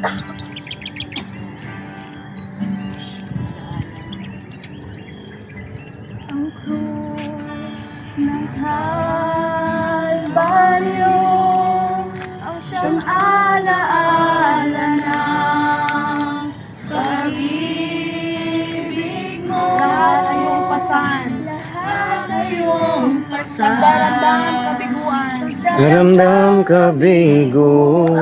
Ang krus ng Kalbaryo, ang siyang alaala ng pag-ibig mo. Lahat ay iyong pasan, lahat ay iyong pasan. Daramdam kabiguan, Daramdam kabiguan.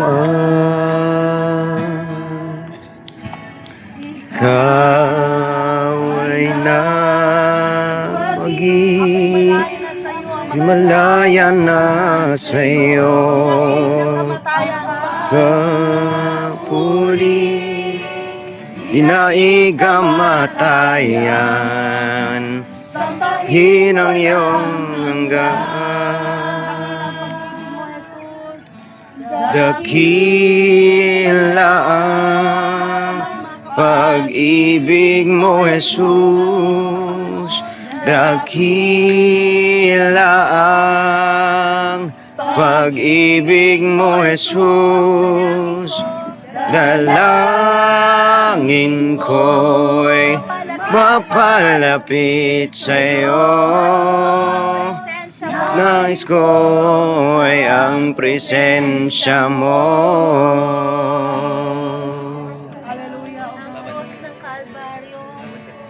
Ikaw ay Himalaya na sa'yo kapuli, dinaigamatayan, hinang iyong hanggan. Dakila ang pag-ibig mo, Jesus. Dakila ang pag-ibig mo, Jesus. Dalangin ko'y mapalapit sa'yo. Nais ko'y ang presensya mo.